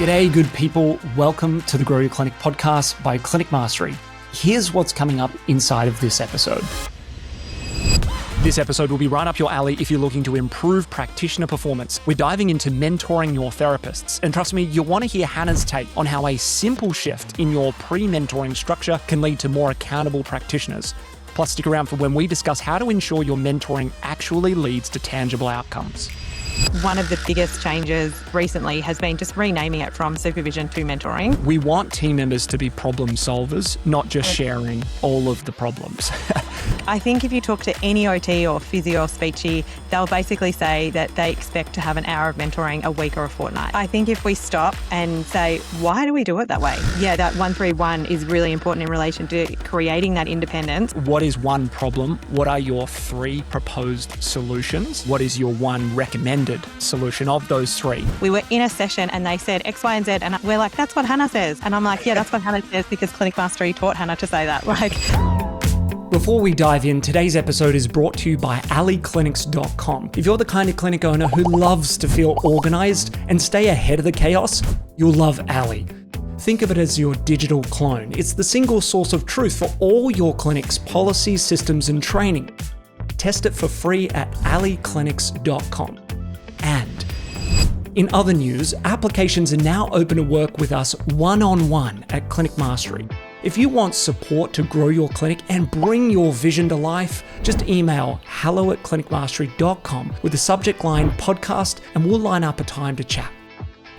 G'day, good people. Welcome to the Grow Your Clinic podcast by Clinic Mastery. Here's what's coming up inside of this episode. This episode will be right up your alley if you're looking to improve practitioner performance. We're diving into mentoring your therapists. And trust me, you'll want to hear Hannah's take on how a simple shift in your pre-mentoring structure can lead to more accountable practitioners. Plus, stick around for when we discuss how to ensure your mentoring actually leads to tangible outcomes. One of the biggest changes recently has been just renaming it from supervision to mentoring. We want team members to be problem solvers, not just sharing all of the problems. I think if you talk to any OT or physio or speechy, they'll basically say that they expect to have an hour of mentoring a week or a fortnight. I think if we stop and say, why do we do it that way? Yeah, that 131 is really important in relation to creating that independence. What is one problem? What are your 3 proposed solutions? What is your 1 recommended solution of those 3? We were in a session and they said X, Y, and Z, and we're like, that's what Hannah says. And I'm like, yeah, that's what Hannah says because Clinic Mastery taught Hannah to say that. Before we dive in, today's episode is brought to you by AliClinics.com. If you're the kind of clinic owner who loves to feel organized and stay ahead of the chaos, you'll love Ali. Think of it as your digital clone. It's the single source of truth for all your clinic's policies, systems, and training. Test it for free at AliClinics.com. And in other news, applications are now open to work with us one-on-one at Clinic Mastery. If you want support to grow your clinic and bring your vision to life, just email hello@clinicmastery.com with the subject line podcast and we'll line up a time to chat.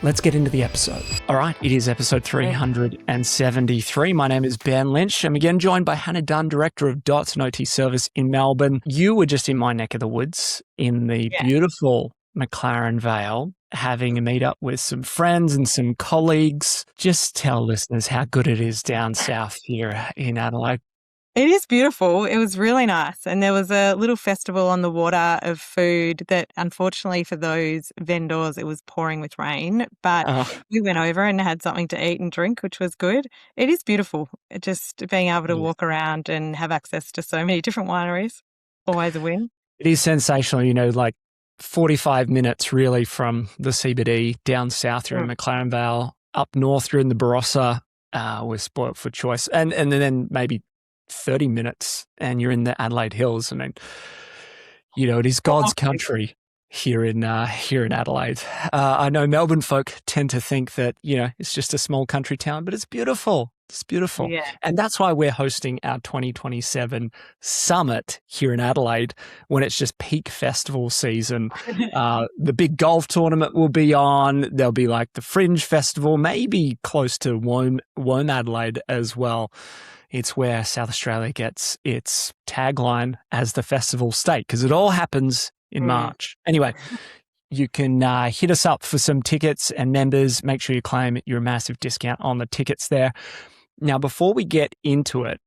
Let's get into the episode. All right, it is episode 373. My name is Ben Lynch. I'm again joined by Hannah Dunn, Director of DOTS and OT Service in Melbourne. You were just in my neck of the woods in the beautiful McLaren Vale, having a meet up with some friends and some colleagues. Just tell listeners how good it is down south here in Adelaide. It is beautiful. It was really nice. And there was a little festival on the water of food that unfortunately for those vendors, it was pouring with rain. But we went over and had something to eat and drink, which was good. It is beautiful. Just being able to walk around and have access to so many different wineries, always a win. It is sensational, 45 minutes really from the CBD down south, you're in McLaren Vale, up north, you're in the Barossa, we're spoilt for choice. And then maybe 30 minutes and you're in the Adelaide Hills. I mean, it is God's country here in Adelaide. I know Melbourne folk tend to think that, it's just a small country town, but it's beautiful. It's beautiful. Yeah. And that's why we're hosting our 2027 summit here in Adelaide when it's just peak festival season. The big golf tournament will be on. There'll be like the Fringe Festival, maybe close to Wome Adelaide as well. It's where South Australia gets its tagline as the festival state because it all happens in March. Anyway, you can hit us up for some tickets and members. Make sure you claim your massive discount on the tickets there. Now, before we get into it,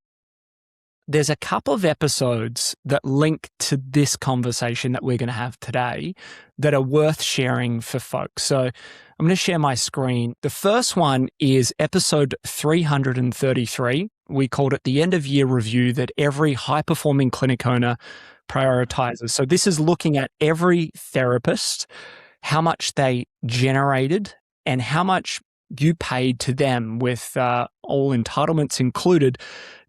there's a couple of episodes that link to this conversation that we're going to have today that are worth sharing for folks. So I'm going to share my screen. The first one is episode 333. We called it the end of year review that every high-performing clinic owner prioritizes. So this is looking at every therapist, how much they generated and how much you paid to them with all entitlements included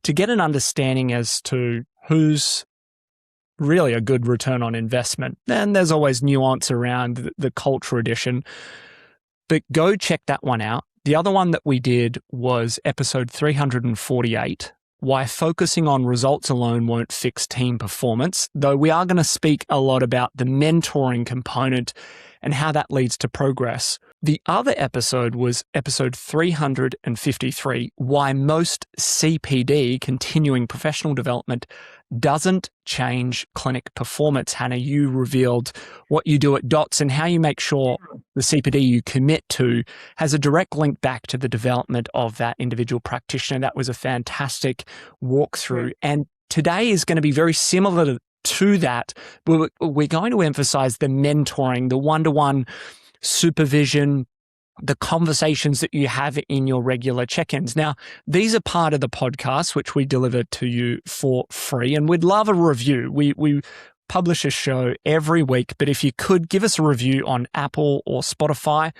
to get an understanding as to who's really a good return on investment. And there's always nuance around the culture edition, but go check that one out. The other one that we did was episode 348, why focusing on results alone won't fix team performance, though we are going to speak a lot about the mentoring component and how that leads to progress. The other episode was episode 353, why most CPD, continuing professional development, doesn't change clinic performance. Hannah, you revealed what you do at DOTS and how you make sure the CPD you commit to has a direct link back to the development of that individual practitioner. That was a fantastic walkthrough. And today is going to be very similar to that. We're going to emphasize the mentoring, the one-to-one supervision, the conversations that you have in your regular check-ins. Now, these are part of the podcast, which we deliver to you for free, and we'd love a review. We publish a show every week, but if you could give us a review on Apple or Spotify,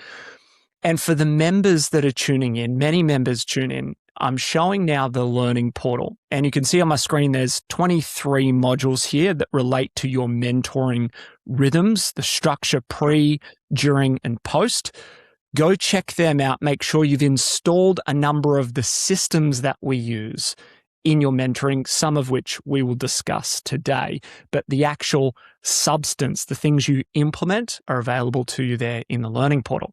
And for the members that are tuning in, many members tune in, I'm showing now the learning portal. And you can see on my screen, there's 23 modules here that relate to your mentoring rhythms, the structure pre, during, and post. Go check them out. Make sure you've installed a number of the systems that we use in your mentoring, some of which we will discuss today. But the actual substance, the things you implement, are available to you there in the learning portal.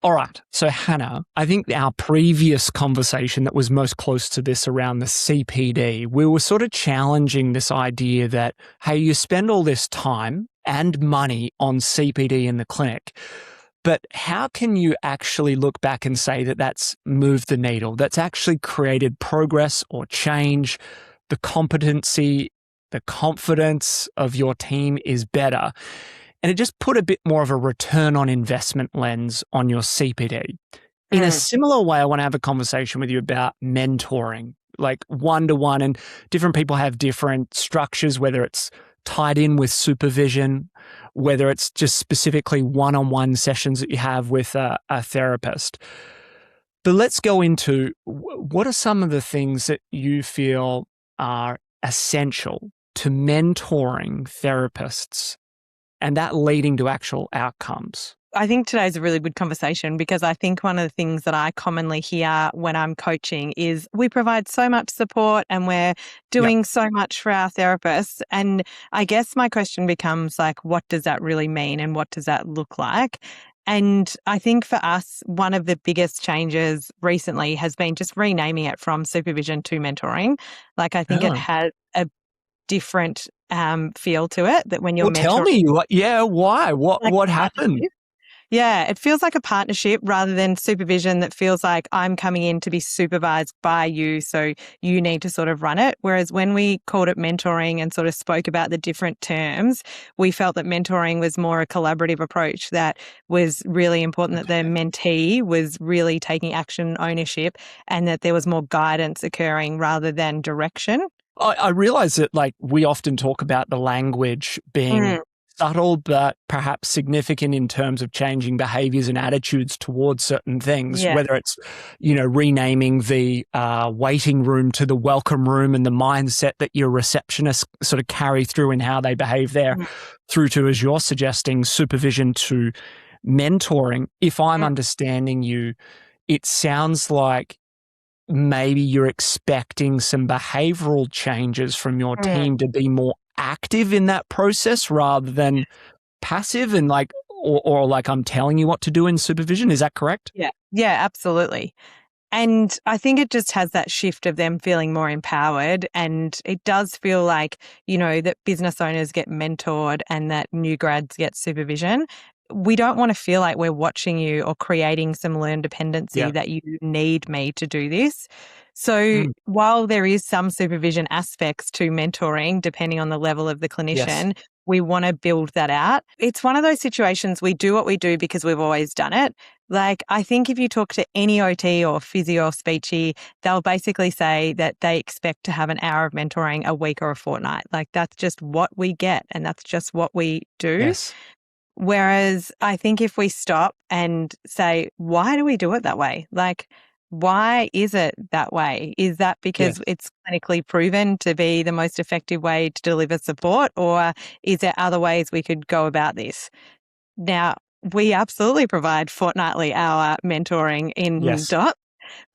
All right. So, Hannah, I think our previous conversation that was most close to this around the CPD, we were sort of challenging this idea that, hey, you spend all this time and money on CPD in the clinic, but how can you actually look back and say that that's moved the needle, that's actually created progress or change, the competency, the confidence of your team is better? And it just put a bit more of a return on investment lens on your CPD. In a similar way, I want to have a conversation with you about mentoring, like one-to-one, and different people have different structures, whether it's tied in with supervision, whether it's just specifically one-on-one sessions that you have with a therapist. But let's go into what are some of the things that you feel are essential to mentoring therapists and that leading to actual outcomes? I think today's a really good conversation because I think one of the things that I commonly hear when I'm coaching is we provide so much support and we're doing so much for our therapists. And I guess my question becomes like, what does that really mean and what does that look like? And I think for us, one of the biggest changes recently has been just renaming it from supervision to mentoring. Like I think it has a different feel to it that when you're mentoring. Tell me, why? What happened? Yeah, it feels like a partnership rather than supervision that feels like I'm coming in to be supervised by you, so you need to sort of run it. Whereas when we called it mentoring and sort of spoke about the different terms, we felt that mentoring was more a collaborative approach that was really important, that the mentee was really taking action and ownership and that there was more guidance occurring rather than direction. I realize that like we often talk about the language being subtle, but perhaps significant in terms of changing behaviors and attitudes towards certain things, whether it's, renaming the waiting room to the welcome room and the mindset that your receptionists sort of carry through in how they behave there, through to, as you're suggesting, supervision to mentoring. If I'm understanding you, it sounds like maybe you're expecting some behavioral changes from your team to be more active in that process rather than passive and like, or like I'm telling you what to do in supervision. Is that correct? Yeah, absolutely. And I think it just has that shift of them feeling more empowered. And it does feel like, that business owners get mentored and that new grads get supervision. We don't want to feel like we're watching you or creating some learned dependency that you need me to do this. So while there is some supervision aspects to mentoring, depending on the level of the clinician, we want to build that out. It's one of those situations we do what we do because we've always done it. Like, I think if you talk to any OT or physio or speechy, they'll basically say that they expect to have an hour of mentoring a week or a fortnight. Like, that's just what we get and that's just what we do. Yes. Whereas I think if we stop and say, why do we do it that way? Like, why is it that way? Is that because it's clinically proven to be the most effective way to deliver support, or is there other ways we could go about this? Now, we absolutely provide fortnightly hour mentoring in DOT,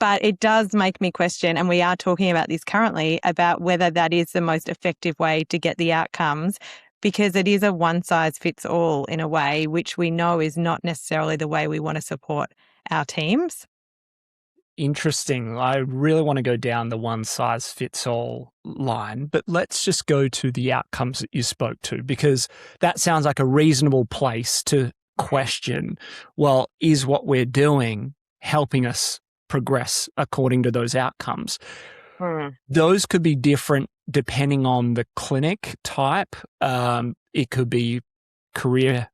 but it does make me question, and we are talking about this currently, about whether that is the most effective way to get the outcomes, because it is a one-size-fits-all in a way, which we know is not necessarily the way we want to support our teams. Interesting. I really want to go down the one-size-fits-all line, but let's just go to the outcomes that you spoke to, because that sounds like a reasonable place to question, well, is what we're doing helping us progress according to those outcomes? Those could be different depending on the clinic type. It could be career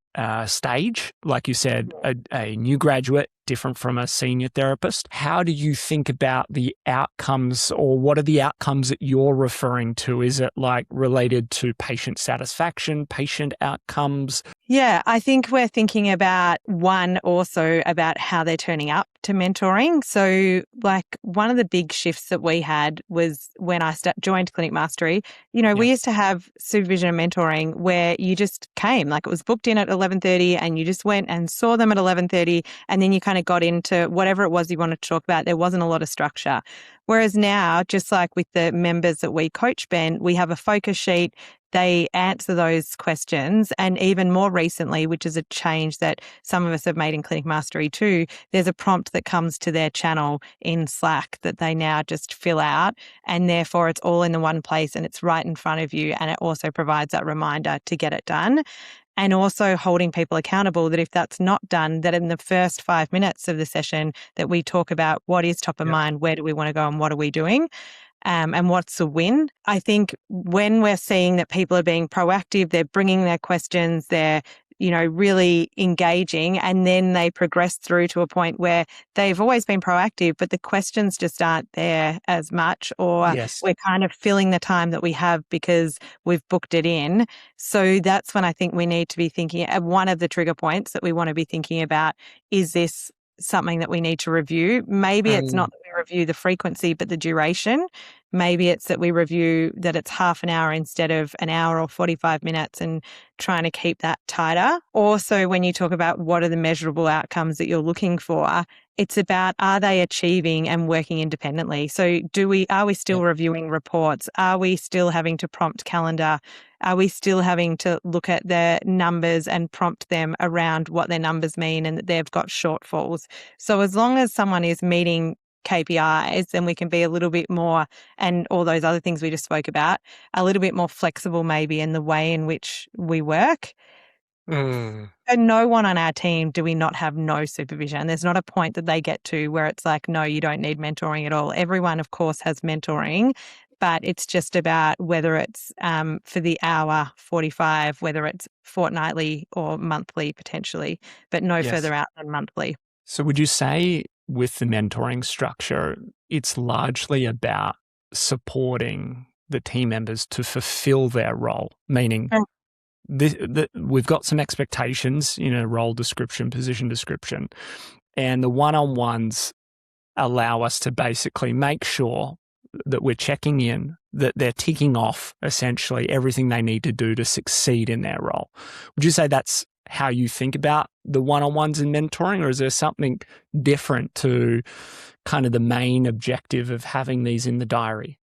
stage, like you said, a new graduate, different from a senior therapist. How do you think about the outcomes, or what are the outcomes that you're referring to? Is it like related to patient satisfaction, patient outcomes? Yeah, I think we're thinking about one also about how they're turning up to mentoring. So like one of the big shifts that we had was when I joined Clinic Mastery, we used to have supervision and mentoring where you just came, like it was booked in at 11:30 and you just went and saw them at 11:30 and then you kind of got into whatever it was you wanted to talk about. There wasn't a lot of structure. Whereas now, just like with the members that we coach, Ben, we have a focus sheet. They answer those questions. And even more recently, which is a change that some of us have made in Clinic Mastery too, there's a prompt that comes to their channel in Slack that they now just fill out. And therefore, it's all in the one place and it's right in front of you. And it also provides that reminder to get it done. And also holding people accountable that if that's not done, that in the first 5 minutes of the session that we talk about what is top of mind, where do we want to go and what are we doing? And what's the win? I think when we're seeing that people are being proactive, they're bringing their questions, they're, really engaging, and then they progress through to a point where they've always been proactive, but the questions just aren't there as much, or we're kind of filling the time that we have because we've booked it in. So that's when I think we need to be thinking, one of the trigger points that we want to be thinking about, is this something that we need to review? Maybe it's not that we review the frequency, but the duration. Maybe it's that we review that it's half an hour instead of an hour or 45 minutes and trying to keep that tighter. Also, when you talk about what are the measurable outcomes that you're looking for, it's about, are they achieving and working independently? So are we still reviewing reports? Are we still having to prompt calendar? Are we still having to look at their numbers and prompt them around what their numbers mean and that they've got shortfalls? So as long as someone is meeting KPIs, then we can be a little bit more, and all those other things we just spoke about, a little bit more flexible maybe in the way in which we work. And no one on our team do we not have no supervision. There's not a point that they get to where it's like, no, you don't need mentoring at all. Everyone, of course, has mentoring, but it's just about whether it's for the hour 45, whether it's fortnightly or monthly potentially, but no further out than monthly. So would you say with the mentoring structure, it's largely about supporting the team members to fulfill their role, meaning we've got some expectations, role description, position description, and the one-on-ones allow us to basically make sure that we're checking in, that they're ticking off essentially everything they need to do to succeed in their role. Would you say that's how you think about the one-on-ones in mentoring, or is there something different to kind of the main objective of having these in the diary?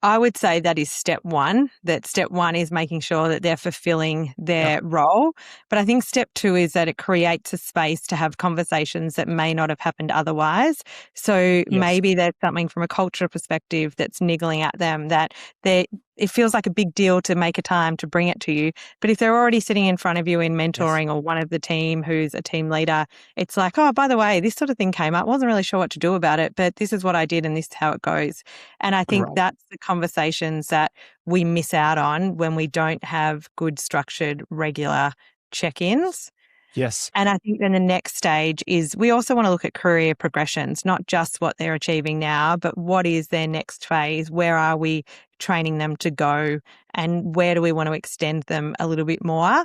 I would say that is step one, that step one is making sure that they're fulfilling their role. But I think step two is that it creates a space to have conversations that may not have happened otherwise. So maybe there's something from a culture perspective that's niggling at them, that it feels like a big deal to make a time to bring it to you. But if they're already sitting in front of you in mentoring or one of the team who's a team leader, it's like, oh, by the way, this sort of thing came up. Wasn't really sure what to do about it, but this is what I did and this is how it goes. And I think that's the conversations that we miss out on when we don't have good, structured, regular check-ins. Yes. And I think then the next stage is we also want to look at career progressions, not just what they're achieving now, but what is their next phase? Where are we training them to go? And where do we want to extend them a little bit more?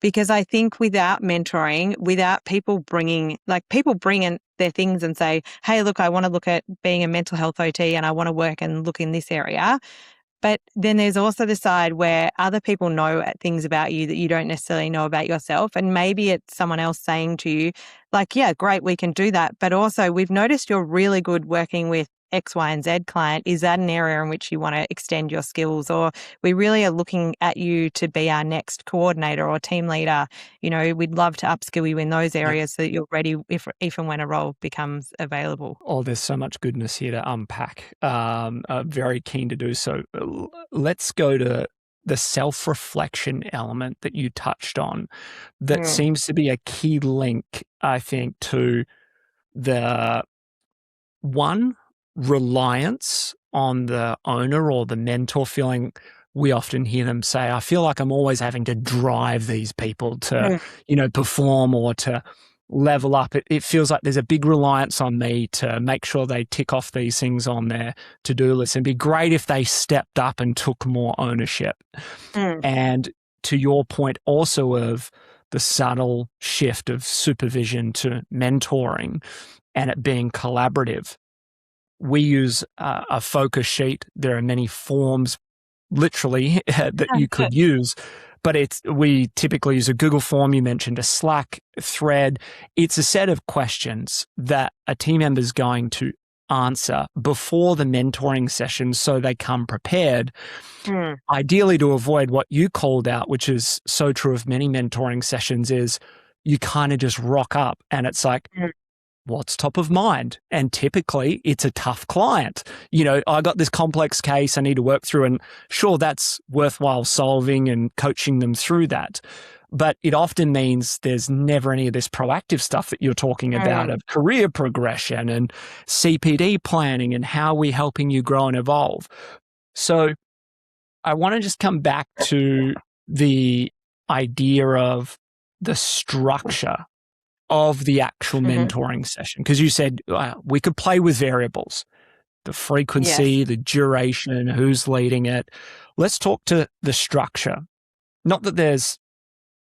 Because I think without mentoring, without people bringing in their things and say, hey, look, I want to look at being a mental health OT and I want to work and look in this area. But then there's also the side where other people know things about you that you don't necessarily know about yourself. And maybe it's someone else saying to you, like, yeah, great, we can do that. But also we've noticed you're really good working with X, Y, and Z client. Is that an area in which you want to extend your skills? Or we really are looking at you to be our next coordinator or team leader. We'd love to upskill you in those areas so that you're ready if and when a role becomes available. Oh, there's so much goodness here to unpack. Very keen to do so. Let's go to the self-reflection element that you touched on. That seems to be a key link, I think, to the reliance on the owner or the mentor feeling. We often hear them say, I feel like I'm always having to drive these people to, perform or to level up. It feels like there's a big reliance on me to make sure they tick off these things on their to-do list. It'd be great if they stepped up and took more ownership. And to your point also of the subtle shift of supervision to mentoring and it being collaborative, we use a focus sheet. There are many forms literally that you could use, but we typically use a Google form. You mentioned a Slack thread. It's a set of questions that a team member is going to answer before the mentoring session so they come prepared, ideally to avoid what you called out, which is so true of many mentoring sessions, is you kind of just rock up and it's like, what's top of mind? And typically it's a tough client. I got this complex case I need to work through, and sure, that's worthwhile solving and coaching them through that. But it often means there's never any of this proactive stuff that you're talking about of career progression and CPD planning and how we're helping you grow and evolve. So I want to just come back to the idea of the structure of the actual mentoring session, because you said we could play with variables, the frequency, the duration, who's leading it. Let's talk to the structure. Not that there's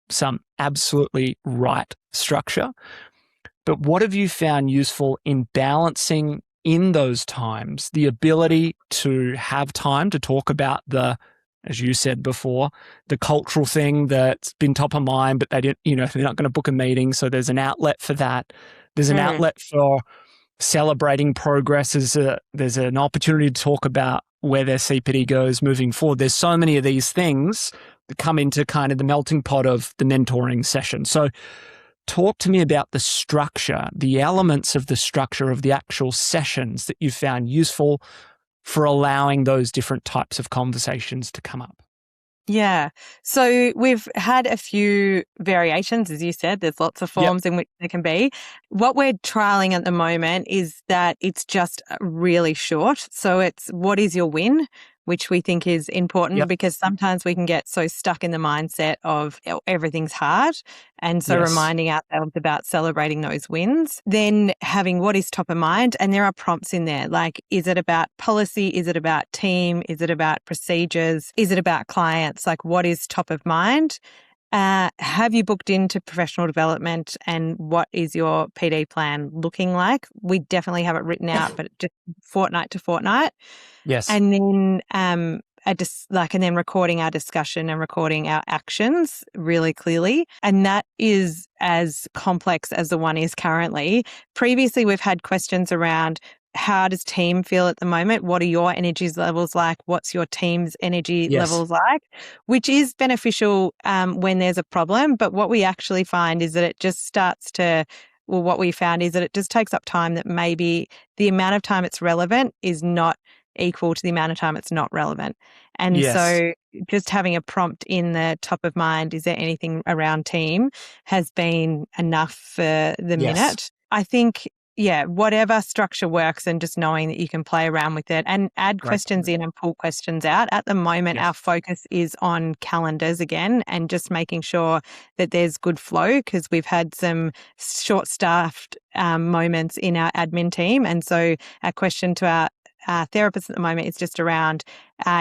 some absolutely right structure, but what have you found useful in balancing in those times the ability to have time to talk about as you said before, the cultural thing that's been top of mind, but they didn't, they're not going to book a meeting. So there's an outlet for that. There's an outlet for celebrating progress. There's an opportunity to talk about where their CPD goes moving forward. There's so many of these things that come into kind of the melting pot of the mentoring session. So talk to me about the structure, the elements of the structure of the actual sessions that you found useful for allowing those different types of conversations to come up. Yeah. So we've had a few variations, as you said. There's lots of forms in which there can be. What we're trialing at the moment is that it's just really short. So it's what is your win, which we think is important because sometimes we can get so stuck in the mindset of everything's hard. And so reminding ourselves about celebrating those wins, then having what is top of mind. And there are prompts in there, like, is it about policy? Is it about team? Is it about procedures? Is it about clients? Like, what is top of mind? Have you booked into professional development, and what is your PD plan looking like? We definitely have it written out, but just fortnight to fortnight. Yes. And then and then recording our discussion and recording our actions really clearly. And that is as complex as the one is currently. Previously, we've had questions around, how does team feel at the moment? What are your energy levels like? What's your team's energy levels like? Which is beneficial when there's a problem. But what we actually find is that it just what we found is that it just takes up time that maybe the amount of time it's relevant is not equal to the amount of time it's not relevant. And so just having a prompt in the top of mind, is there anything around team, has been enough for the minute. I think, whatever structure works, and just knowing that you can play around with it and add questions in and pull questions out. At the moment, our focus is on calendars again, and just making sure that there's good flow, because we've had some short-staffed moments in our admin team. And so our question to our therapists at the moment is just around,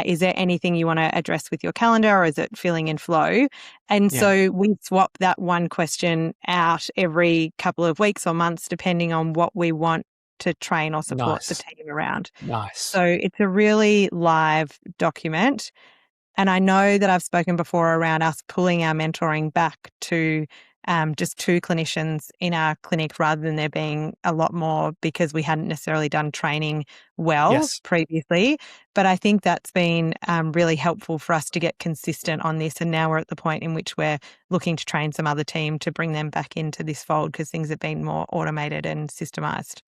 is there anything you want to address with your calendar, or is it feeling in flow? And so we swap that one question out every couple of weeks or months, depending on what we want to train or support the team around. So it's a really live document. And I know that I've spoken before around us pulling our mentoring back to just 2 clinicians in our clinic, rather than there being a lot more, because we hadn't necessarily done training previously. But I think that's been really helpful for us to get consistent on this. And now we're at the point in which we're looking to train some other team to bring them back into this fold, because things have been more automated and systemized.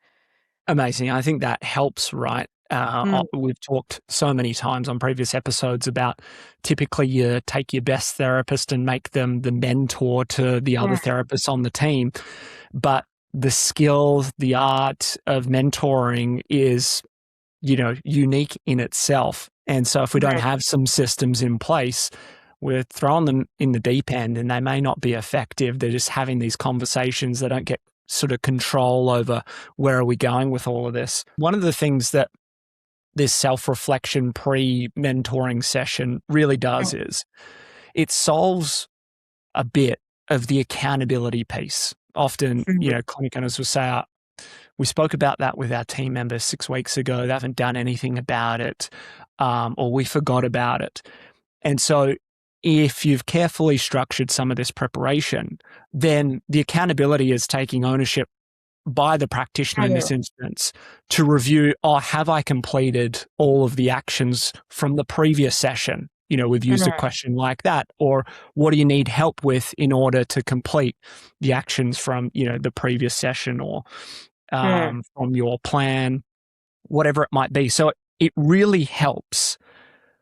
Amazing. I think that helps, right? We've talked so many times on previous episodes about typically you take your best therapist and make them the mentor to the other therapists on the team. But the skill, the art of mentoring is, unique in itself. And so if we don't have some systems in place, we're throwing them in the deep end and they may not be effective. They're just having these conversations. They don't get sort of control over where are we going with all of this. One of the things that this self-reflection pre-mentoring session really does is it solves a bit of the accountability piece. Often, clinic owners will say, we spoke about that with our team members 6 weeks ago. They haven't done anything about it, or we forgot about it. And so if you've carefully structured some of this preparation, then the accountability is taking ownership by the practitioner in this instance to review, have I completed all of the actions from the previous session? We've used a question like that. Or what do you need help with in order to complete the actions from, the previous session or from your plan, whatever it might be. So it really helps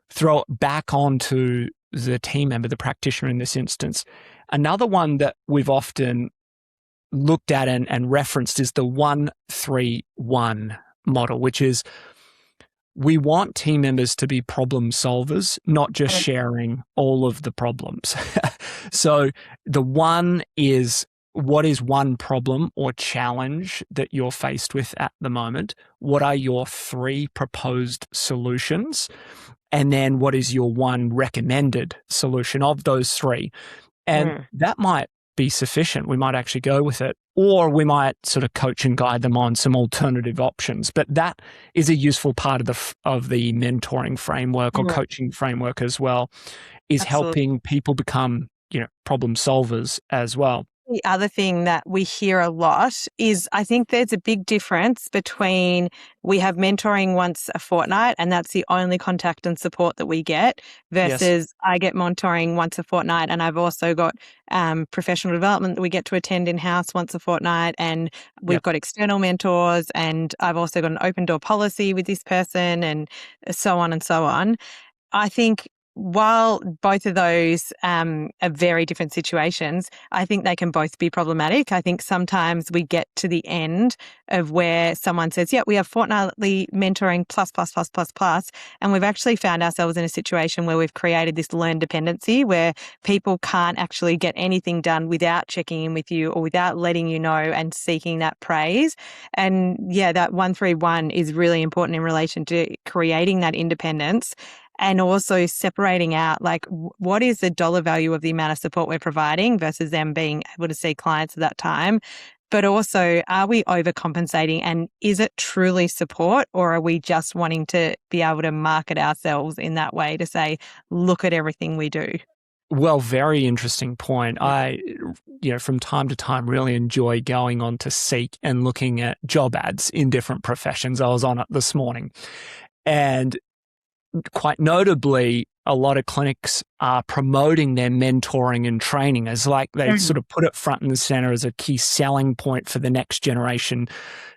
throw it back onto the team member, the practitioner in this instance. Another one that we've often looked at and referenced is the 1-3-1 model, which is we want team members to be problem solvers, not just sharing all of the problems. So the one is, what is one problem or challenge that you're faced with at the moment? What are your 3 proposed solutions? And then what is your 1 recommended solution of those 3? And that might be sufficient. We might actually go with it, or we might sort of coach and guide them on some alternative options. But that is a useful part of the mentoring framework or coaching framework as well, is helping people become, problem solvers as well. The other thing that we hear a lot is, I think there's a big difference between we have mentoring once a fortnight and that's the only contact and support that we get versus I get mentoring once a fortnight and I've also got professional development that we get to attend in-house once a fortnight, and we've got external mentors, and I've also got an open door policy with this person, and so on and so on. I think while both of those are very different situations, I think they can both be problematic. I think sometimes we get to the end of where someone says, we have fortnightly mentoring plus, and we've actually found ourselves in a situation where we've created this learned dependency where people can't actually get anything done without checking in with you or without letting you know and seeking that praise. And that 1-3-1 is really important in relation to creating that independence. And also separating out, like, what is the dollar value of the amount of support we're providing versus them being able to see clients at that time. But also, are we overcompensating, and is it truly support, or are we just wanting to be able to market ourselves in that way to say, look at everything we do? Well, very interesting point. I, from time to time really enjoy going on to Seek and looking at job ads in different professions. I was on it this morning, and quite notably, a lot of clinics are promoting their mentoring and training as like they sort of put it front and center as a key selling point for the next generation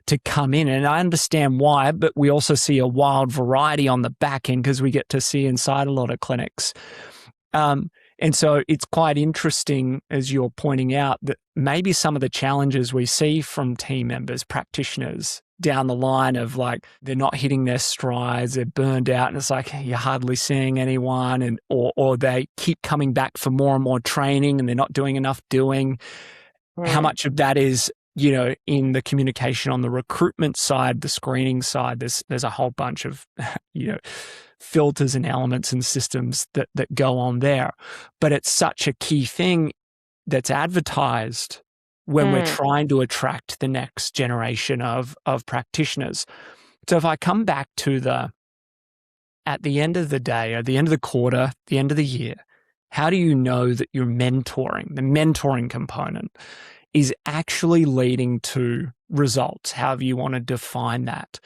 to come in. And I understand why, but we also see a wild variety on the back end because we get to see inside a lot of clinics. And so it's quite interesting, as you're pointing out, that maybe some of the challenges we see from team members, practitioners, down the line of like they're not hitting their strides, they're burned out, and it's like you're hardly seeing anyone, and or they keep coming back for more and more training and they're not doing enough doing. How much of that is, in the communication on the recruitment side, the screening side, there's a whole bunch of, filters and elements and systems that go on there. But it's such a key thing that's advertised when we're trying to attract the next generation of practitioners. So if I come back to at the end of the day, or the end of the quarter, the end of the year, how do you know that your mentoring, the mentoring component, is actually leading to results, however you want to define that?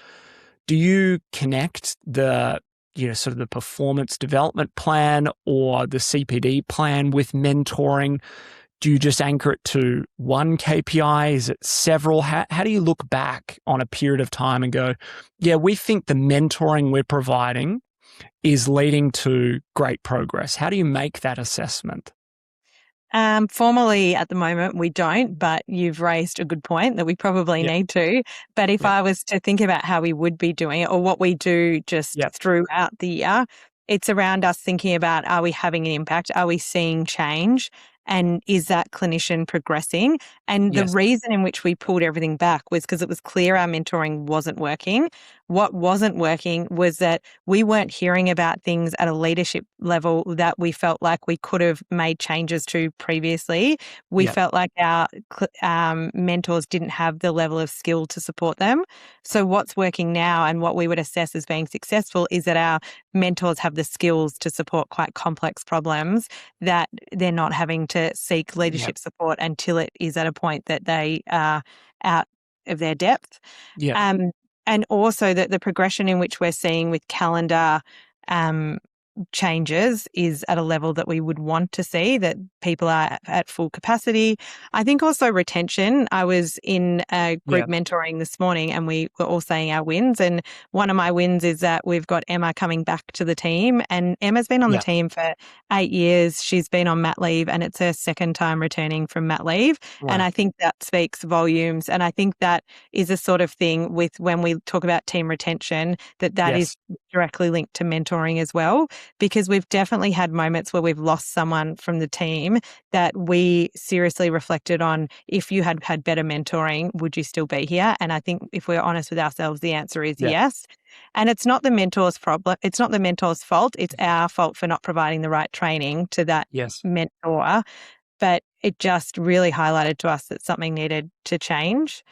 Do you connect the sort of the performance development plan or the CPD plan with mentoring? Do you just anchor it to one KPI? Is it several? How do you look back on a period of time and go, we think the mentoring we're providing is leading to great progress? How do you make that assessment? Formally, at the moment, we don't, but you've raised a good point that we probably need to. But if I was to think about how we would be doing it, or what we do just throughout the year, it's around us thinking about, are we having an impact? Are we seeing change? And is that clinician progressing? And the Yes. reason in which we pulled everything back was because it was clear our mentoring wasn't working. What wasn't working was that we weren't hearing about things at a leadership level that we felt like we could have made changes to previously. We Yeah. felt like our mentors didn't have the level of skill to support them. So what's working now and what we would assess as being successful is that our mentors have the skills to support quite complex problems, that they're not having to seek Yeah. leadership support until it is at a point that they are out of their depth. Yeah. And also that the progression in which we're seeing with calendar changes is at a level that we would want to see, that people are at full capacity. I think also retention. I was in a Yeah. group mentoring this morning and we were all saying our wins. And one of my wins is that we've got Emma coming back to the team. And Emma's been on the Yeah. team for 8 years. She's been on mat leave and it's her second time returning from mat leave. Wow. And I think that speaks volumes. And I think that is a sort of thing with when we talk about team retention, that Yes. is directly linked to mentoring as well, because we've definitely had moments where we've lost someone from the team that we seriously reflected on. If you had had better mentoring, would you still be here? And I think if we're honest with ourselves, the answer is Yeah. yes. And it's not the mentor's problem. It's not the mentor's fault. It's our fault for not providing the right training to that Yes. mentor. But it just really highlighted to us that something needed to change.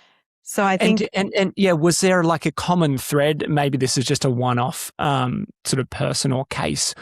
So I think, and yeah, was there like a common thread? Maybe this is just a one-off sort of person or case,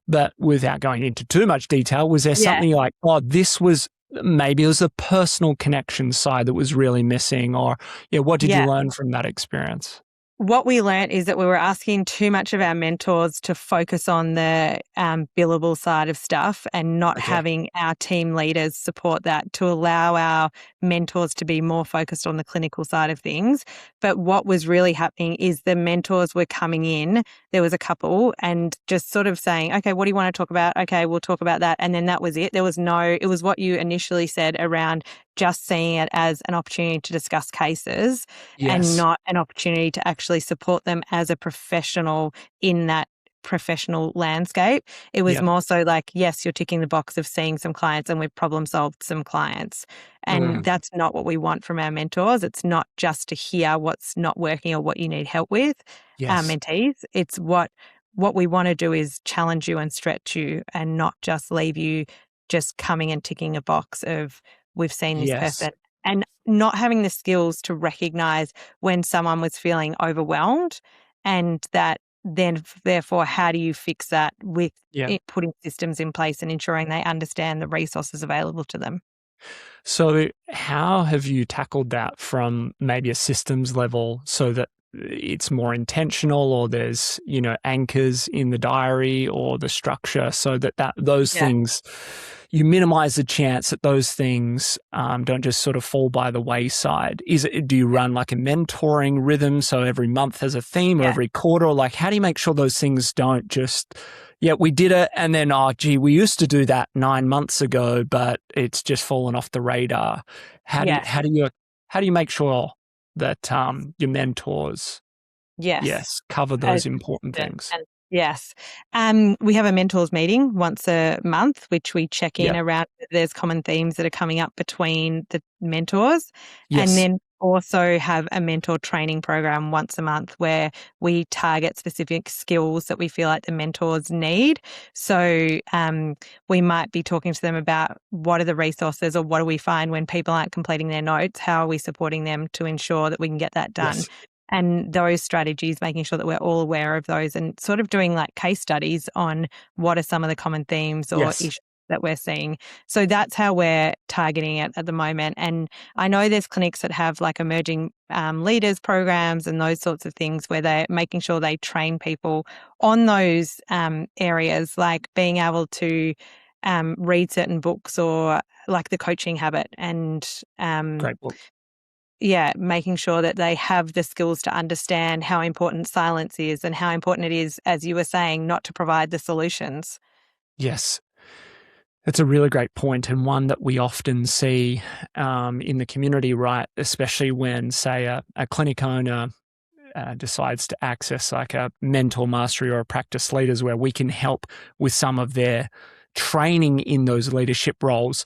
but without going into too much detail, was there something like, oh, this was, maybe it was a personal connection side that was really missing, or what did you learn from that experience? What we learnt is that we were asking too much of our mentors to focus on the billable side of stuff and not having our team leaders support that, to allow our mentors to be more focused on the clinical side of things. But what was really happening is the mentors were coming in, there was a couple, and just sort of saying, okay, what do you want to talk about? Okay, we'll talk about that. And then that was it. There was it was what you initially said around just seeing it as an opportunity to discuss cases and not an opportunity to actually support them as a professional in that professional landscape. It was more so like, yes, you're ticking the box of seeing some clients and we've problem solved some clients. And that's not what we want from our mentors. It's not just to hear what's not working or what you need help with, our mentees. It's what we want to do is challenge you and stretch you, and not just leave you just coming and ticking a box of, we've seen this person, and not having the skills to recognize when someone was feeling overwhelmed, and that then therefore, how do you fix that with putting systems in place and ensuring they understand the resources available to them? So how have you tackled that from maybe a systems level so that it's more intentional, or there's, anchors in the diary or the structure, so that those things, you minimize the chance that those things don't just sort of fall by the wayside? Do you run like a mentoring rhythm, so every month has a theme, or every quarter? Or like, how do you make sure those things don't just, we did it, and then, oh, gee, we used to do that 9 months ago, but it's just fallen off the radar? How do you make sure that your mentors cover those important things? Yes. We have a mentors meeting once a month, which we check in around. There's common themes that are coming up between the mentors. And then also have a mentor training program once a month where we target specific skills that we feel like the mentors need. So we might be talking to them about what are the resources, or what do we find when people aren't completing their notes? How are we supporting them to ensure that we can get that done? And those strategies, making sure that we're all aware of those, and sort of doing like case studies on what are some of the common themes or issues that we're seeing. So that's how we're targeting it at the moment. And I know there's clinics that have like emerging leaders programs and those sorts of things, where they're making sure they train people on those areas, like being able to read certain books, or like the coaching habit, and Great book. making sure that they have the skills to understand how important silence is, and how important it is, as you were saying, not to provide the solutions. Yes. That's a really great point, and one that we often see in the community, right? Especially when, say, a clinic owner decides to access like a mentor mastery or a practice leaders where we can help with some of their training in those leadership roles,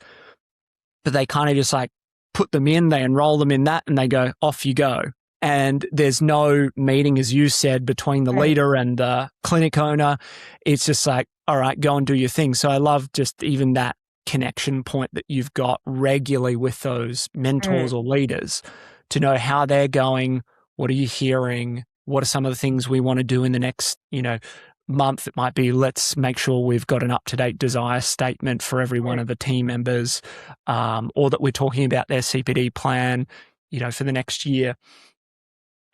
but they kind of just like put them in, they enroll them in that, and they go, off you go. And there's no meeting, as you said, between the leader and the clinic owner. It's just like, all right, go and do your thing. So I love just even that connection point that you've got regularly with those mentors or leaders to know how they're going. What are you hearing? What are some of the things we want to do in the next, month? It might be, let's make sure we've got an up-to-date desire statement for every one of the team members, or that we're talking about their CPD plan, for the next year.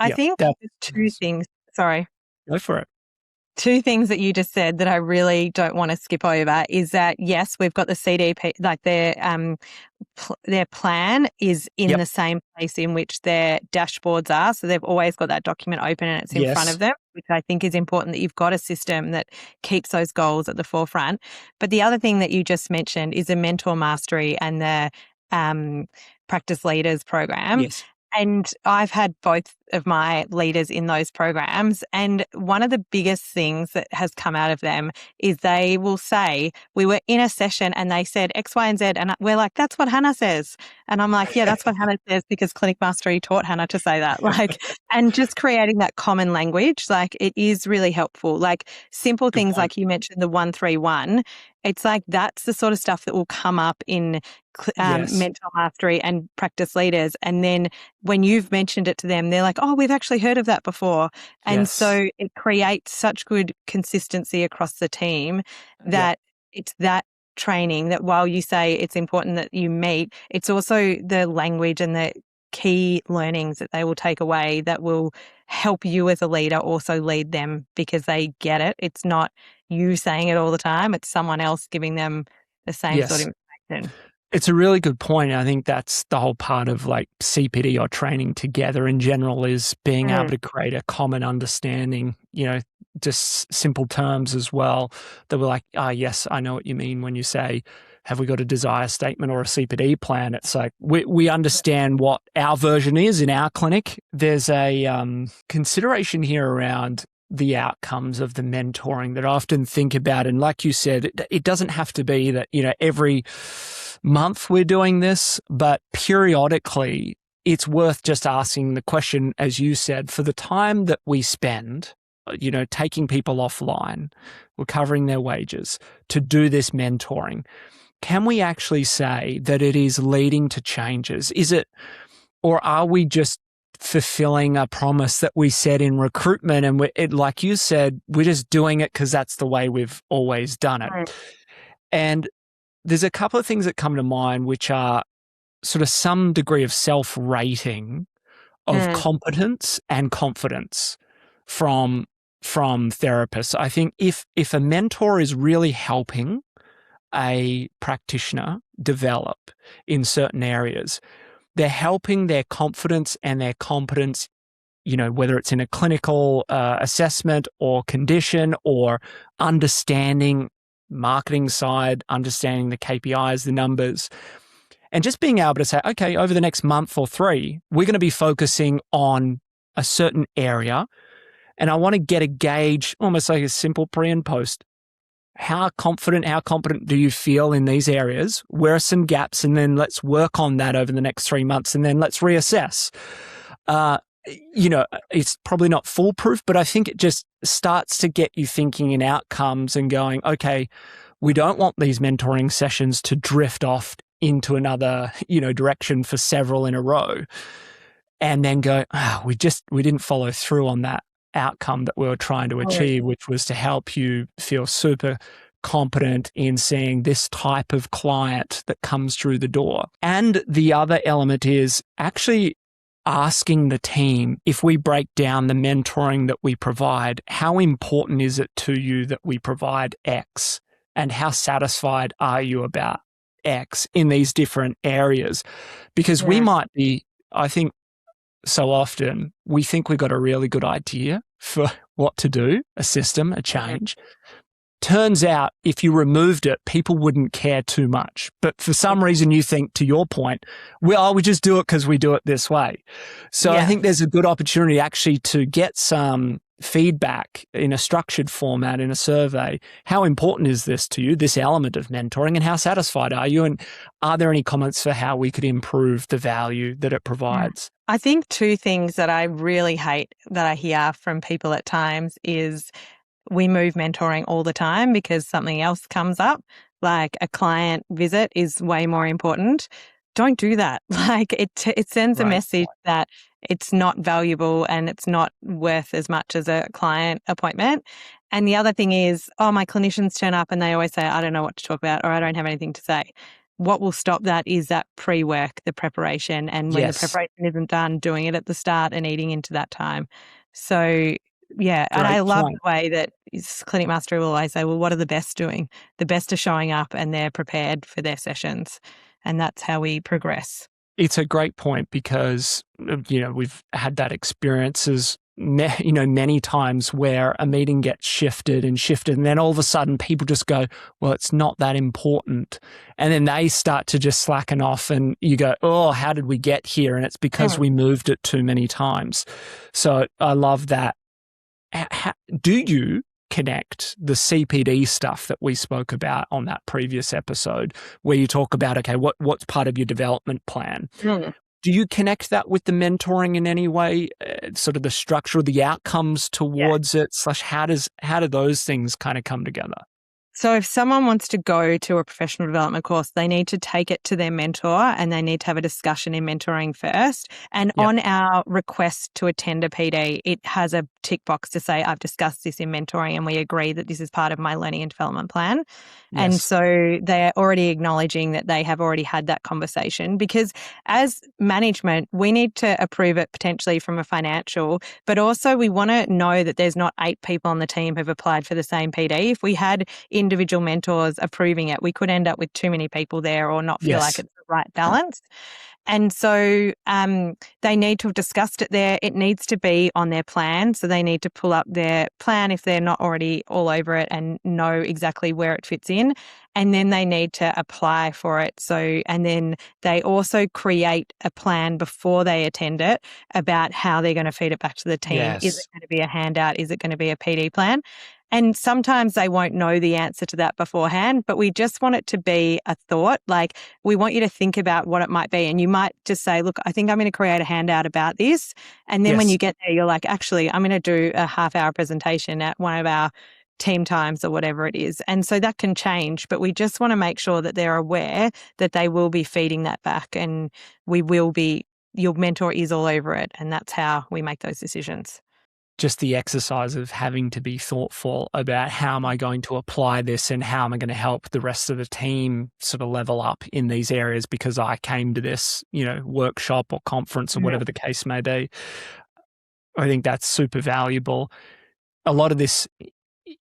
I think there's two things. Sorry. Go for it. Two things that you just said that I really don't want to skip over is that, yes, we've got the CDP, like their plan is in the same place in which their dashboards are. So they've always got that document open and it's in front of them, which I think is important, that you've got a system that keeps those goals at the forefront. But the other thing that you just mentioned is the mentor mastery and the practice leaders program. Yes. And I've had both of my leaders in those programs. And one of the biggest things that has come out of them is they will say, we were in a session and they said X, Y, and Z. And we're like, that's what Hannah says. And I'm like, yeah, that's what Hannah says, because Clinic Mastery taught Hannah to say that. And just creating that common language, it is really helpful. Simple things like you mentioned, the 131. It's like that's the sort of stuff that will come up in mental mastery and practice leaders. And then when you've mentioned it to them, they're like, oh, we've actually heard of that before. And so it creates such good consistency across the team that it's that training that while you say it's important that you meet, it's also the language and the key learnings that they will take away that will help you as a leader also lead them, because they get it. It's not you saying it all the time. It's someone else giving them the same sort of information. It's a really good point. I think that's the whole part of CPD or training together in general, is being able to create a common understanding, just simple terms as well, that we're like, yes, I know what you mean when you say, have we got a desire statement or a CPD plan? It's like we understand what our version is in our clinic. There's a consideration here around the outcomes of the mentoring that I often think about. And like you said, it doesn't have to be that, every month we're doing this, but periodically it's worth just asking the question, as you said, for the time that we spend, taking people offline, we're covering their wages to do this mentoring. Can we actually say that it is leading to changes? Is it, or are we just fulfilling a promise that we said in recruitment? And like you said, we're just doing it because that's the way we've always done it. Right. And there's a couple of things that come to mind, which are sort of some degree of self-rating of competence and confidence from therapists. I think if a mentor is really helping a practitioner develop in certain areas, they're helping their confidence and their competence, whether it's in a clinical assessment or condition or understanding marketing side, understanding the KPIs, the numbers, and just being able to say, okay, over the next month or 3, we're going to be focusing on a certain area. And I want to get a gauge, almost like a simple pre and post. How competent do you feel in these areas? Where are some gaps? And then let's work on that over the next 3 months, and then let's reassess. It's probably not foolproof, but I think it just starts to get you thinking in outcomes and going, okay, we don't want these mentoring sessions to drift off into another, direction for several in a row, and then go, we didn't follow through on that outcome that we were trying to achieve, which was to help you feel super competent in seeing this type of client that comes through the door. And the other element is actually asking the team, if we break down the mentoring that we provide, how important is it to you that we provide X? And how satisfied are you about X in these different areas? Because we might be, I think, so often we think we've got a really good idea for what to do, a system, a change, turns out if you removed it, people wouldn't care too much. But for some reason, you think, to your point, we just do it because we do it this way. So I think there's a good opportunity actually to get some feedback in a structured format in a survey. How important is this to you, this element of mentoring, and how satisfied are you? And are there any comments for how we could improve the value that it provides? I think two things that I really hate that I hear from people at times is we move mentoring all the time because something else comes up, like a client visit is way more important. Don't do that. Like it sends a message that it's not valuable and it's not worth as much as a client appointment. And the other thing is, my clinicians turn up and they always say, I don't know what to talk about, or I don't have anything to say. What will stop that is that pre-work, the preparation. And when the preparation isn't done, doing it at the start and eating into that time. So yeah, and I love the way that Clinic Mastery will always say, well, what are the best doing? The best are showing up and they're prepared for their sessions. And that's how we progress. It's a great point because, we've had that experiences, many times where a meeting gets shifted. And then all of a sudden people just go, well, it's not that important. And then they start to just slacken off and you go, oh, how did we get here? And it's because we moved it too many times. So I love that. Do you connect the CPD stuff that we spoke about on that previous episode where you talk about, okay, what's part of your development plan? Do you connect that with the mentoring in any way, sort of the structure, the outcomes towards it, / how do those things kind of come together? So if someone wants to go to a professional development course, they need to take it to their mentor and they need to have a discussion in mentoring first. And on our request to attend a PD, it has a tick box to say, I've discussed this in mentoring and we agree that this is part of my learning and development plan. And so they're already acknowledging that they have already had that conversation, because as management, we need to approve it potentially from a financial, but also we want to know that there's not 8 people on the team who've applied for the same PD. If we had individual mentors approving it, we could end up with too many people there or not feel like it's the right balance. And so they need to have discussed it there. It needs to be on their plan. So they need to pull up their plan if they're not already all over it and know exactly where it fits in. And then they need to apply for it. So, and then they also create a plan before they attend it about how they're going to feed it back to the team. Is it going to be a handout? Is it going to be a PD plan? And sometimes they won't know the answer to that beforehand, but we just want it to be a thought. Like, we want you to think about what it might be. And you might just say, look, I think I'm going to create a handout about this. And then when you get there, you're like, actually, I'm going to do a half-hour presentation at one of our team times or whatever it is. And so that can change, but we just want to make sure that they're aware that they will be feeding that back and your mentor is all over it. And that's how we make those decisions. Just the exercise of having to be thoughtful about how am I going to apply this and how am I going to help the rest of the team sort of level up in these areas because I came to this, workshop or conference or whatever the case may be. I think that's super valuable. A lot of this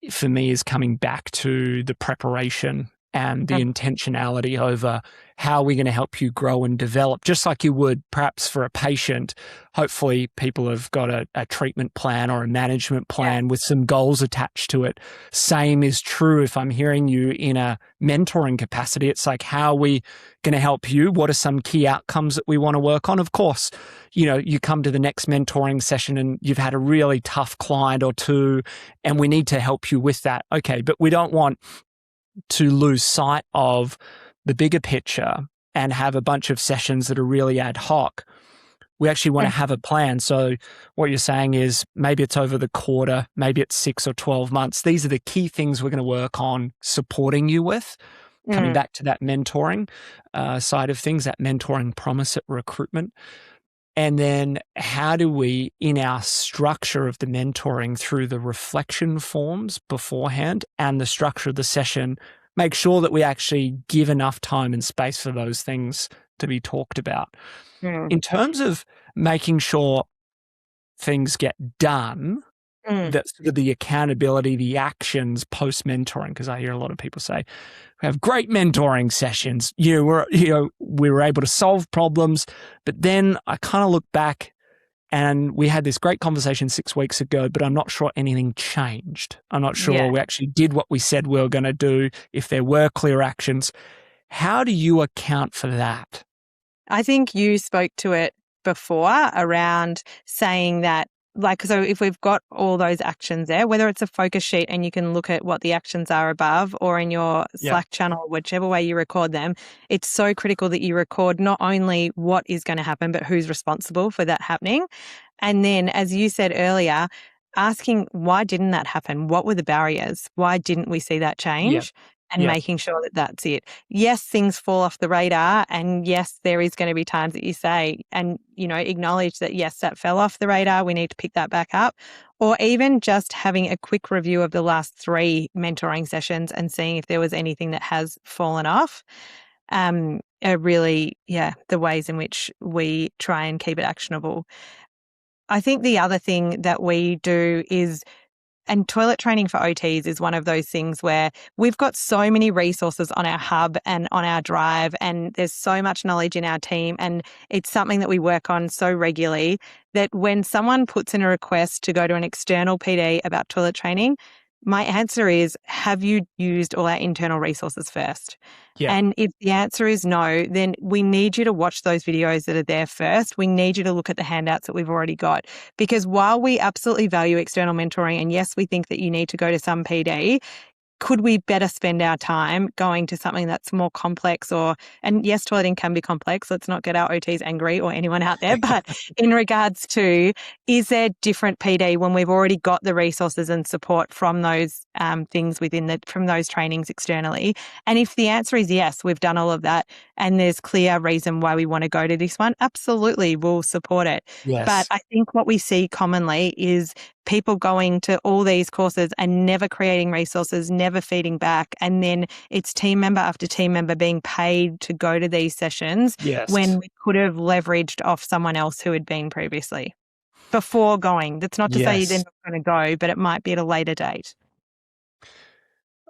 for me is coming back to the preparation and the intentionality over how we're going to help you grow and develop, just like you would perhaps for a patient. Hopefully people have got a treatment plan or a management plan with some goals attached to it. Same is true if I'm hearing you in a mentoring capacity. It's like, how are we going to help you? What are some key outcomes that we want to work on? Of course, you come to the next mentoring session and you've had a really tough client or two, and we need to help you with that. Okay, but we don't want to lose sight of the bigger picture and have a bunch of sessions that are really ad hoc. We actually want to have a plan. So what you're saying is maybe it's over the quarter, maybe it's 6 or 12 months. These are the key things we're going to work on supporting you with. Coming back to that mentoring side of things, that mentoring promise at recruitment. And then how do we, in our structure of the mentoring through the reflection forms beforehand and the structure of the session, make sure that we actually give enough time and space for those things to be talked about. In terms of making sure things get done, that's sort of the accountability, the actions post-mentoring, because I hear a lot of people say, we have great mentoring sessions. We were able to solve problems, but then I kind of look back And we had this great conversation 6 weeks ago, but I'm not sure anything changed. I'm not sure we actually did what we said we were going to do, if there were clear actions. How do you account for that? I think you spoke to it before around saying that, like, so if we've got all those actions there, whether it's a focus sheet and you can look at what the actions are above, or in your Slack channel, whichever way you record them, it's so critical that you record not only what is going to happen, but who's responsible for that happening. And then, as you said earlier, asking why didn't that happen? What were the barriers? Why didn't we see that change? And making sure that that's it. Yes, things fall off the radar, and yes, there is going to be times that you say, and, you know, acknowledge that, yes, that fell off the radar. We need to pick that back up. Or even just having a quick review of the last 3 mentoring sessions and seeing if there was anything that has fallen off. Are really, the ways in which we try and keep it actionable. I think the other thing that we do is, and toilet training for OTs is one of those things where we've got so many resources on our hub and on our drive, and there's so much knowledge in our team, and it's something that we work on so regularly that when someone puts in a request to go to an external PD about toilet training, my answer is, have you used all our internal resources first? And if the answer is no, then we need you to watch those videos that are there first. We need you to look at the handouts that we've already got. Because while we absolutely value external mentoring, and yes, we think that you need to go to some PD, could we better spend our time going to something that's more complex? And yes, toileting can be complex. Let's not get our OTs angry or anyone out there. But in regards to, is there different PD when we've already got the resources and support from those things from those trainings externally? And if the answer is yes, we've done all of that, and there's clear reason why we want to go to this one, absolutely, we'll support it. But I think what we see commonly is people going to all these courses and never creating resources, never feeding back. And then it's team member after team member being paid to go to these sessions when we could have leveraged off someone else who had been previously before going. That's not to say they're not going to go, but it might be at a later date.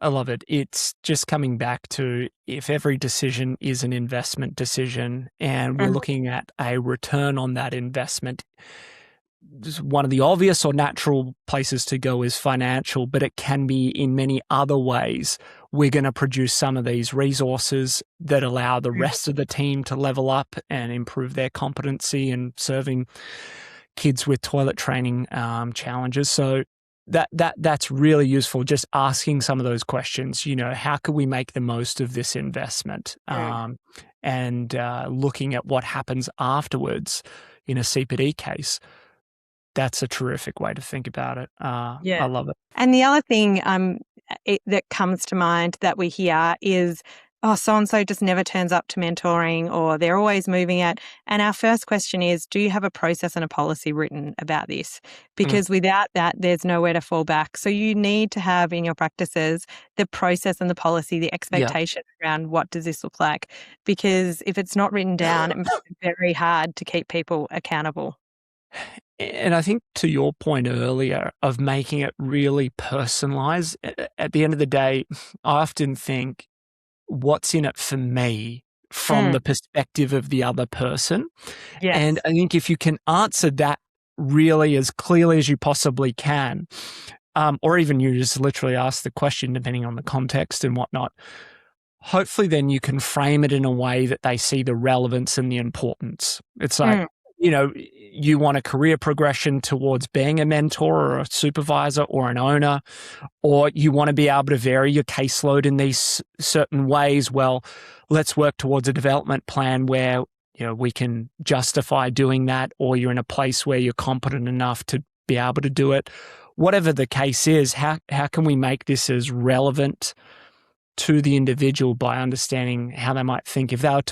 I love it. It's just coming back to, if every decision is an investment decision and we're looking at a return on that investment, one of the obvious or natural places to go is financial, but it can be in many other ways. We're going to produce some of these resources that allow the rest of the team to level up and improve their competency in serving kids with toilet training challenges. So that's really useful, just asking some of those questions. You know, how could we make the most of this investment? And looking at what happens afterwards in a CPD case. That's a terrific way to think about it. I love it. And the other thing that comes to mind that we hear is, oh, so-and-so just never turns up to mentoring, or they're always moving it. And our first question is, do you have a process and a policy written about this? Because without that, there's nowhere to fall back. So you need to have in your practices the process and the policy, the expectation around what does this look like? Because if it's not written down, it makes it very hard to keep people accountable. And I think to your point earlier of making it really personalized, at the end of the day, I often think, what's in it for me from the perspective of the other person? And I think if you can answer that really as clearly as you possibly can, or even you just literally ask the question depending on the context and whatnot, hopefully then you can frame it in a way that they see the relevance and the importance. It's like, you know, you want a career progression towards being a mentor or a supervisor or an owner, or you want to be able to vary your caseload in these certain ways. Well, let's work towards a development plan where, you know, we can justify doing that, or you're in a place where you're competent enough to be able to do it. Whatever the case is, how can we make this as relevant to the individual by understanding how they might think? If they were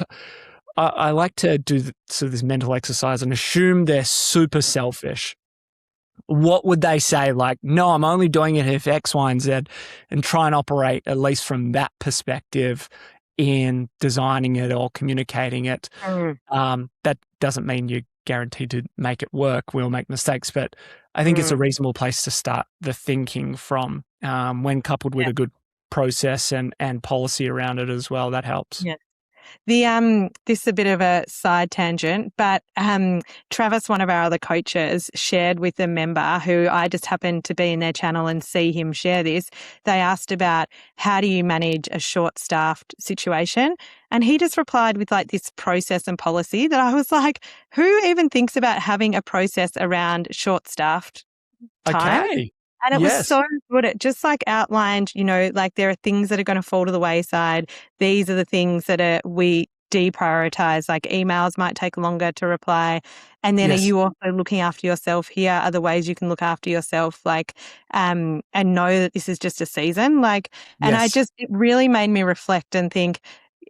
I like to do this mental exercise and assume they're super selfish. What would they say? Like, no, I'm only doing it if X, Y, and Z, and try and operate at least from that perspective in designing it or communicating it. That doesn't mean you're guaranteed to make it work. We'll make mistakes, but I think it's a reasonable place to start the thinking from, when coupled with a good process and policy around it as well. That helps. Yeah. This is a bit of a side tangent, but Travis, one of our other coaches, shared with a member who I just happened to be in their channel and see him share this. They asked about how do you manage a short-staffed situation, and he just replied with like this process and policy that I was like, who even thinks about having a process around short-staffed time? Okay. And it was Yes. so good. It just like outlined, you know, like there are things that are going to fall to the wayside. These are the things that we deprioritize, like emails might take longer to reply. And then Yes. are you also looking after yourself? Here are the ways you can look after yourself, like, and know that this is just a season. Like, and Yes. it really made me reflect and think,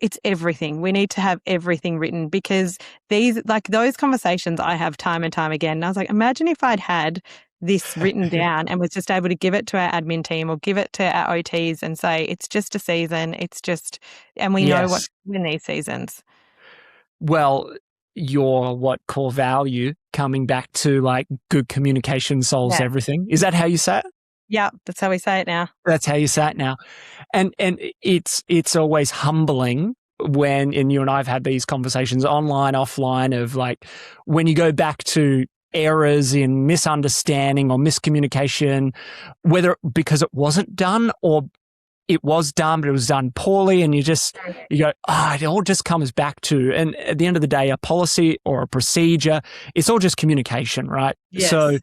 it's everything. We need to have everything written, because those conversations I have time and time again. And I was like, imagine if I'd had this written down and was just able to give it to our admin team or give it to our OTs and say, it's just a season. And we know what Yes. to do in these seasons. Well, your core value, coming back to like good communication solves everything. Is that how you say it? Yeah, that's how we say it now. That's how you say it now. And it's always humbling when, and you and I have had these conversations online, offline, of like when you go back to errors in misunderstanding or miscommunication, whether because it wasn't done or it was done, but it was done poorly, and you go, it all just comes back to, and at the end of the day, a policy or a procedure, it's all just communication, right? Yes. So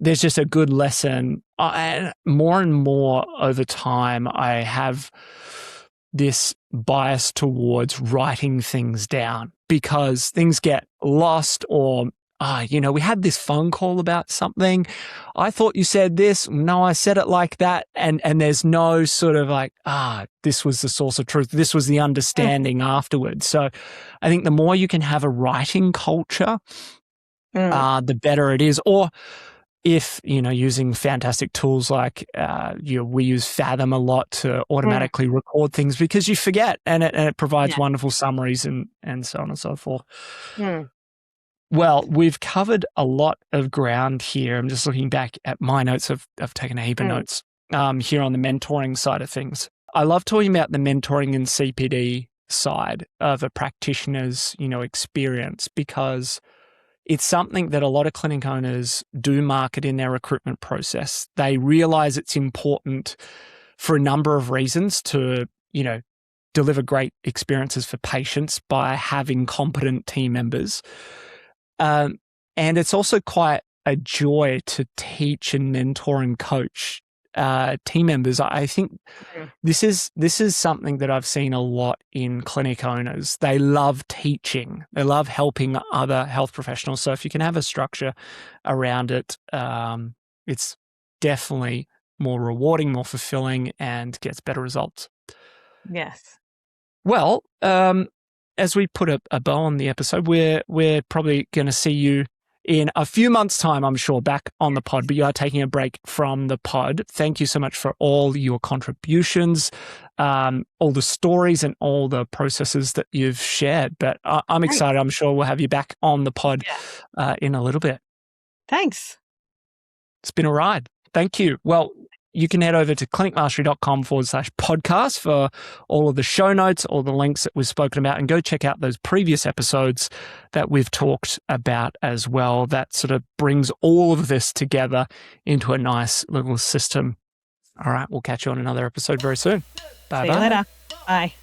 there's just a good lesson. And more and more over time, I have this bias towards writing things down because things get lost, or we had this phone call about something. I thought you said this. No, I said it like that. And there's no sort of like, this was the source of truth. This was the understanding afterwards. So I think the more you can have a writing culture, the better it is. Or if, using fantastic tools like, we use Fathom a lot to automatically record things because you forget, and it provides wonderful summaries and so on and so forth. Well, we've covered a lot of ground here. I'm just looking back at my notes. I've taken a heap of notes here on the mentoring side of things. I love talking about the mentoring and CPD side of a practitioner's, experience, because it's something that a lot of clinic owners do market in their recruitment process. They realize it's important for a number of reasons to, deliver great experiences for patients by having competent team members. And it's also quite a joy to teach and mentor and coach team members. I think this is something that I've seen a lot in clinic owners. They love teaching. They love helping other health professionals. So if you can have a structure around it, it's definitely more rewarding, more fulfilling, and gets better results. Yes. Well, as we put a bow on the episode, we're probably going to see you in a few months' time, I'm sure, back on the pod, but you are taking a break from the pod. Thank you so much for all your contributions, all the stories and all the processes that you've shared. But I'm excited. I'm sure we'll have you back on the pod in a little bit. Thanks. It's been a ride. Thank you. Well, you can head over to clinicmastery.com/podcast for all of the show notes, all the links that we've spoken about, and go check out those previous episodes that we've talked about as well. That sort of brings all of this together into a nice little system. All right, we'll catch you on another episode very soon. Bye-bye. See you later. Bye.